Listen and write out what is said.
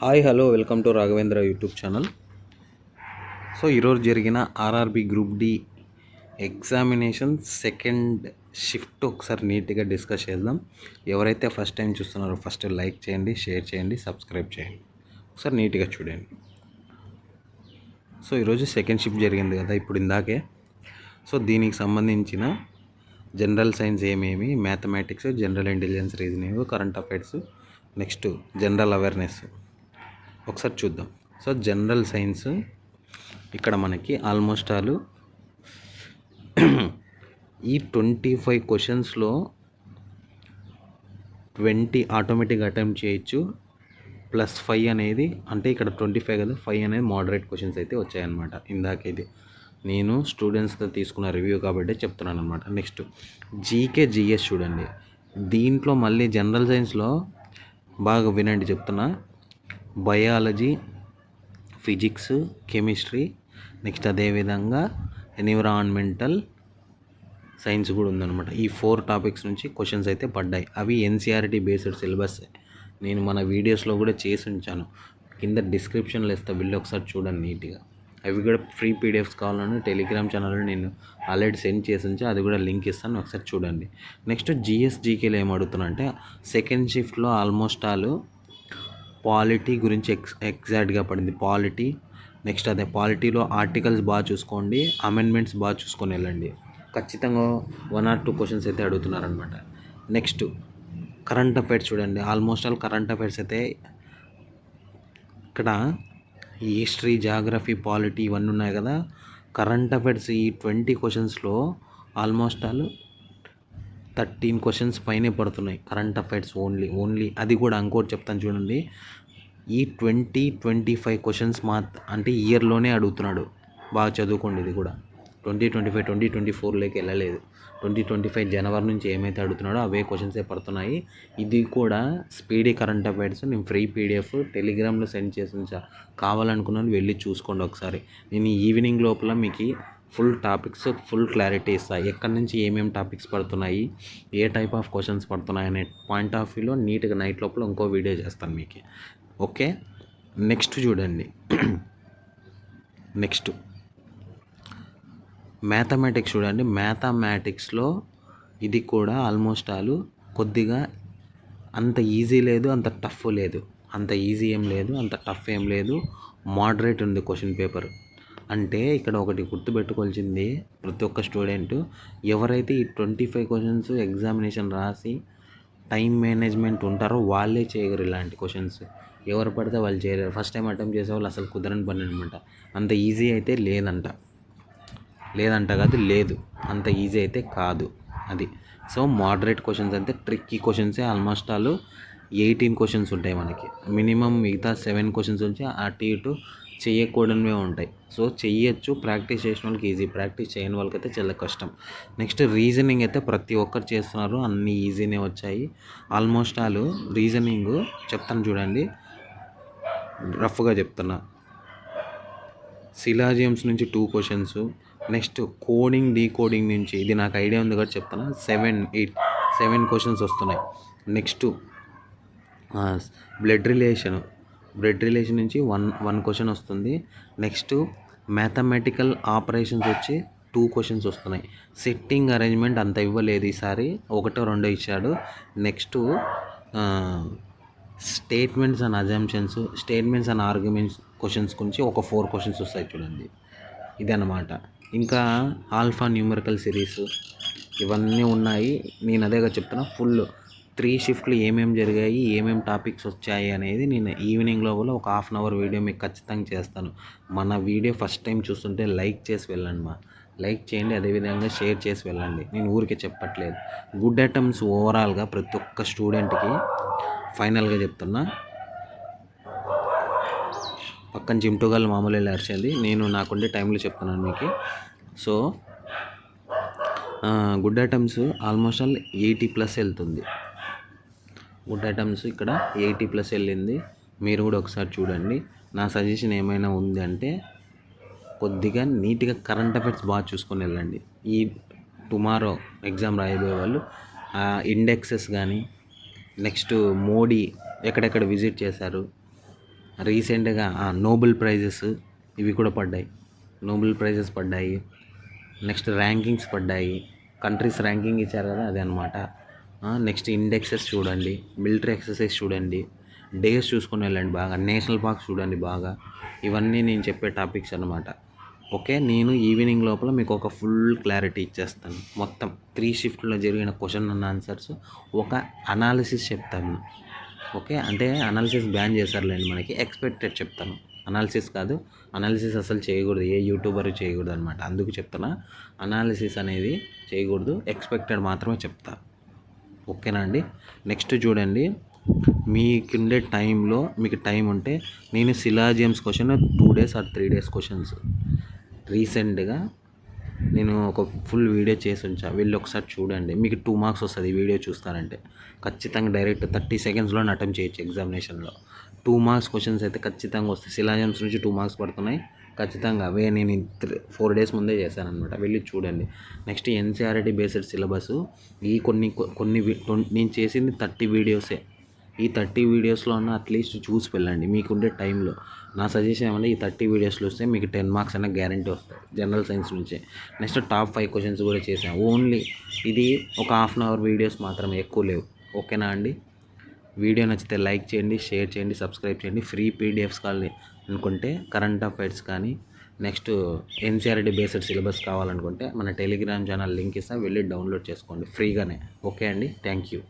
Hi hello welcome to Raghavendra YouTube channel. So ఈరోజు జరిగిన RRB group D examination second shift ఒకసారి నీట్గా discuss చేద్దాం. ఎవరైతే ఫస్ట్ టైం చూస్తున్నారో ఫస్ట్ లైక్ చేయండి, షేర్ చేయండి, సబ్స్క్రైబ్ చేయండి. ఒకసారి నీట్గా చూడండి. సో ఈరోజు సెకండ్ షిఫ్ట్ జరిగింది కదా ఇప్పుడు ఇందాకే. సో దీనికి సంబంధించిన జనరల్ సైన్స్ ఏమేమి, mathematics, general intelligence, reasoning, current affairs, next general awareness ఒకసారి చూద్దాం. సో జనరల్ సైన్స్ ఇక్కడ మనకి ఆల్మోస్ట్ ఆల్ ఈ 25 క్వశ్చన్స్లో 20 ఆటోమేటిక్గా అటెంప్ట్ చేయొచ్చు, +5 అనేది అంటే ఇక్కడ 25 కదా, 5 అనేది మోడరేట్ క్వశ్చన్స్ అయితే వచ్చాయన్నమాట. ఇందాక ఇది నేను స్టూడెంట్స్తో తీసుకున్న రివ్యూ కాబట్టి చెప్తున్నాను అనమాట. నెక్స్ట్ జీకే జిఎస్ చూడండి. దీంట్లో మళ్ళీ జనరల్ సైన్స్లో బాగా వినండి చెప్తున్నా, బయాలజీ, ఫిజిక్స్, కెమిస్ట్రీ, నెక్స్ట్ అదేవిధంగా ఎన్విరాన్మెంటల్ సైన్స్ కూడా ఉందన్నమాట. ఈ 4 టాపిక్స్ నుంచి క్వశ్చన్స్ అయితే పడ్డాయి. అవి ఎన్సీఆర్టీ బేస్డ్ సిలబస్. నేను మన వీడియోస్లో కూడా చేసి ఉంచాను, కింద డిస్క్రిప్షన్లో ఇస్తా, వెళ్ళి ఒకసారి చూడండి నీట్గా. అవి కూడా ఫ్రీ పీడిఎఫ్స్ కావాలని టెలిగ్రామ్ ఛానల్లో నేను ఆల్రెడీ సెండ్ చేసి ఉంచా, అది కూడా లింక్ ఇస్తాను, ఒకసారి చూడండి. నెక్స్ట్ జిఎస్ జీకేలో ఏం అడుగుతున్నా అంటే సెకండ్ షిఫ్ట్లో ఆల్మోస్ట్ ఆల్ పాలిటీ గురించి ఎగ్జాక్ట్గా పడింది. పాలిటీ, నెక్స్ట్ అదే పాలిటీలో ఆర్టికల్స్ బాగా చూసుకోండి, అమెండ్మెంట్స్ బాగా చూసుకొని వెళ్ళండి. ఖచ్చితంగా 1 or 2 క్వశ్చన్స్ అయితే అడుగుతున్నారనమాట. నెక్స్ట్ కరెంట్ అఫైర్స్ చూడండి. ఆల్మోస్ట్ ఆల్ కరెంట్ అఫైర్స్ అయితే ఇక్కడ హిస్టరీ, జాగ్రఫీ, పాలిటీ ఇవన్నీ ఉన్నాయి కదా. కరెంట్ అఫైర్స్ ఈ 20 క్వశ్చన్స్లో ఆల్మోస్ట్ ఆల్ 13 క్వశ్చన్స్ పైనే పడుతున్నాయి కరెంట్ అఫైర్స్ ఓన్లీ. అది కూడా ఇంకోటి చెప్తాను చూడండి. ఈ 20-25 క్వశ్చన్స్ అంటే ఇయర్లోనే అడుగుతున్నాడు. బాగా చదువుకోండి. ఇది కూడా 2025 2024లోకి వెళ్ళలేదు. 2025 జనవరి నుంచి ఏమైతే అడుగుతున్నాడో అవే క్వశ్చన్సే పడుతున్నాయి. ఇది కూడా స్పీడీ కరెంట్ అఫైర్స్ నేను ఫ్రీ పీడిఎఫ్ టెలిగ్రామ్లో సెండ్ చేసి ఉంచా, కావాలనుకున్నాను వెళ్ళి చూసుకోండి ఒకసారి. నేను ఈవినింగ్ లోపల మీకు ఫుల్ టాపిక్స్ ఫుల్ క్లారిటీ ఇస్తాయి. ఎక్కడి నుంచి ఏమేమి టాపిక్స్ పడుతున్నాయి, ఏ టైప్ ఆఫ్ క్వశ్చన్స్ పడుతున్నాయి అనే పాయింట్ ఆఫ్ వ్యూలో నీట్గా నైట్ లోపల ఇంకో వీడియో చేస్తాను మీకు. ఓకే, నెక్స్ట్ చూడండి. నెక్స్ట్ మ్యాథమెటిక్స్ చూడండి. మ్యాథమెటిక్స్లో ఇది కూడా ఆల్మోస్ట్ ఆల్ కొద్దిగా అంత ఈజీ లేదు, అంత టఫ్ లేదు. అంత ఈజీ ఏం లేదు, అంత టఫ్ ఏం లేదు, మోడరేట్ ఉంది క్వశ్చన్ పేపర్. అంటే ఇక్కడ ఒకటి గుర్తుపెట్టుకోవాల్సింది ప్రతి ఒక్క స్టూడెంట్, ఎవరైతే ఈ 25 క్వశ్చన్స్ ఎగ్జామినేషన్ రాసి టైం మేనేజ్మెంట్ ఉంటారో వాళ్ళే చేయగలరు ఇలాంటి క్వశ్చన్స్. ఎవరు పడితే వాళ్ళు చేయలేరు. ఫస్ట్ టైం అటెంప్ట్ చేసే వాళ్ళు అసలు కుదరని పని అనమాట. అంత ఈజీ అయితే లేదంట కాదు, లేదు, అంత ఈజీ అయితే కాదు అది. సో మోడరేట్ క్వశ్చన్స్ అంటే ట్రిక్కీ క్వశ్చన్సే. ఆల్మోస్ట్ ఆల్ 18 క్వశ్చన్స్ ఉంటాయి మనకి. మినిమం మిగతా 7 క్వశ్చన్స్ నుంచి అటు ఇటు చేయకూడనివే ఉంటాయి. సో చెయ్యొచ్చు, ప్రాక్టీస్ చేసిన వాళ్ళకి ఈజీ, ప్రాక్టీస్ చేయని వాళ్ళకైతే చాలా కష్టం. నెక్స్ట్ రీజనింగ్ అయితే ప్రతి ఒక్కరు చేస్తున్నారు, అన్నీ ఈజీనే వచ్చాయి. ఆల్మోస్ట్ ఆల్ రీజనింగ్ చెప్తాను చూడండి, రఫ్గా చెప్తున్నా. సిలాజియమ్స్ నుంచి 2 క్వశ్చన్స్, నెక్స్ట్ కోడింగ్ డీకోడింగ్ నుంచి, ఇది నాకు ఐడియా ఉంది కాబట్టి చెప్తాను, 7 క్వశ్చన్స్ వస్తున్నాయి. నెక్స్ట్ బ్లడ్ రిలేషన్ నుంచి 1 క్వశ్చన్ వస్తుంది. నెక్స్ట్ మ్యాథమెటికల్ ఆపరేషన్స్ వచ్చి 2 క్వశ్చన్స్ వస్తున్నాయి. సెట్టింగ్ అరేంజ్మెంట్ అంత ఇవ్వలేదు ఈసారి, 1-2 ఇచ్చాడు. Next statements and assumptions, statements and arguments questions గురించి ఒక 4 క్వశ్చన్స్ వస్తాయి చూడండి. ఇదన్నమాట. ఇంకా ఆల్ఫా న్యూమరికల్ సిరీస్ ఇవన్నీ ఉన్నాయి. నేను అదేగా చెప్తున్నా, ఫుల్ 3 షిఫ్ట్లు ఏమేమి జరిగాయి, ఏమేమి టాపిక్స్ వచ్చాయి అనేది నేను ఈవినింగ్ లోపల ఒక 1/2 hour వీడియో మీకు ఖచ్చితంగా చేస్తాను. మన వీడియో ఫస్ట్ టైం చూస్తుంటే లైక్ చేసి వెళ్ళండి, లైక్ చేయండి, అదేవిధంగా షేర్ చేసి వెళ్ళండి. నేను ఊరికే చెప్పట్లేదు. గుడ్ ఐటమ్స్ ఓవరాల్గా ప్రతి ఒక్క స్టూడెంట్కి ఫైనల్గా చెప్తున్నా. పక్కన జిమ్టోగాళ్ళు మామూలు అరిచింది, నేను నాకుండే టైంలో చెప్తున్నాను మీకు. So good items almost all 80+ వెళ్తుంది. గుడ్ ఐటమ్స్ ఇక్కడ 80+ వెళ్ళింది. మీరు కూడా ఒకసారి చూడండి. నా సజెషన్ ఏమైనా ఉంది అంటే కొద్దిగా నీట్గా కరెంట్ అఫైర్స్ బాగా చూసుకొని వెళ్ళండి. ఈ టుమారో ఎగ్జామ్ రాయబోయే వాళ్ళు ఇండెక్సెస్ కానీ, నెక్స్ట్ మోడీ ఎక్కడెక్కడ విజిట్ చేశారు, రీసెంట్గా నోబెల్ ప్రైజెస్ ఇవి కూడా పడ్డాయి, నోబెల్ ప్రైజెస్ పడ్డాయి. నెక్స్ట్ ర్యాంకింగ్స్ పడ్డాయి, కంట్రీస్ ర్యాంకింగ్ ఇచ్చారు కదా అదే అనమాట. నెక్స్ట్ ఇండెక్సెస్ చూడండి, మిలిటరీ ఎక్సర్సైజ్ చూడండి, డేస్ చూసుకొని వెళ్ళండి బాగా, నేషనల్ పార్క్స్ చూడండి బాగా. ఇవన్నీ నేను చెప్పే టాపిక్స్ అనమాట. ఓకే, నేను ఈవినింగ్ లోపల మీకు ఒక ఫుల్ క్లారిటీ ఇచ్చేస్తాను. మొత్తం 3 షిఫ్ట్లో జరిగిన క్వశ్చన్ అండ్ ఆన్సర్స్, ఒక అనాలిసిస్ చెప్తాను. ఓకే, అంటే అనాలిసిస్ బ్యాన్ చేశారులేండి మనకి, ఎక్స్పెక్టెడ్ చెప్తాను. అనాలిసిస్ కాదు, అనాలిసిస్ అసలు చేయకూడదు, ఏ యూట్యూబర్ చేయకూడదు అనమాట. అందుకు చెప్తున్నా, అనాలిసిస్ అనేది చేయకూడదు, ఎక్స్పెక్టెడ్ మాత్రమే చెప్తా. ఓకేనా అండి. నెక్స్ట్ చూడండి, మీకుండే టైంలో మీకు టైం ఉంటే నేను syllogisms question 2 days or 3 days questions రీసెంట్గా నేను ఒక ఫుల్ వీడియో చేసి ఉంచా, వెళ్ళి ఒకసారి చూడండి. మీకు 2 marks వస్తుంది ఈ వీడియో చూస్తారంటే. ఖచ్చితంగా డైరెక్ట్ 30 secondsలో అటెంప్ట్ చేయొచ్చు ఎగ్జామినేషన్లో. 2 marks క్వశ్చన్స్ అయితే ఖచ్చితంగా వస్తాయి. సిలాజియమ్స్ నుంచి 2 marks పడుతున్నాయి ఖచ్చితంగా. అవే నేను 4 days ముందే చేశాను అనమాట, వెళ్ళి చూడండి. నెక్స్ట్ ఎన్సీఆర్టీ బేస్డ్ సిలబస్, ఈ కొన్ని నేను చేసింది 30 వీడియోసే. ఈ 30 వీడియోస్లో ఉన్న అట్లీస్ట్ చూసి వెళ్ళండి మీకుండే టైంలో. నా సజెషన్ ఏమంటే ఈ 30 వీడియోస్లో వస్తే మీకు 10 marks అన్న గ్యారంటీ వస్తాయి జనరల్ సైన్స్ నుంచే. నెక్స్ట్ టాప్ 5 క్వశ్చన్స్ కూడా చేసాను. ఓన్లీ ఇది ఒక 1/2 hour వీడియోస్ మాత్రమే, ఎక్కువ లేవు. ఓకేనా అండి. వీడియో నచ్చితే లైక్ చేయండి, షేర్ చేయండి, సబ్స్క్రైబ్ చేయండి. ఫ్రీ పీడిఎఫ్స్ కావాలి అనుకుంటే, కరెంట్ అఫైర్స్ కానీ, నెక్స్ట్ ఎన్సీఆర్టీ బేస్డ్ సిలబస్ కావాలనుకుంటే మన టెలిగ్రామ్ ఛానల్ లింక్ ఇస్తా, వెళ్ళి డౌన్లోడ్ చేసుకోండి ఫ్రీగానే. ఓకే అండి, థ్యాంక్ యూ.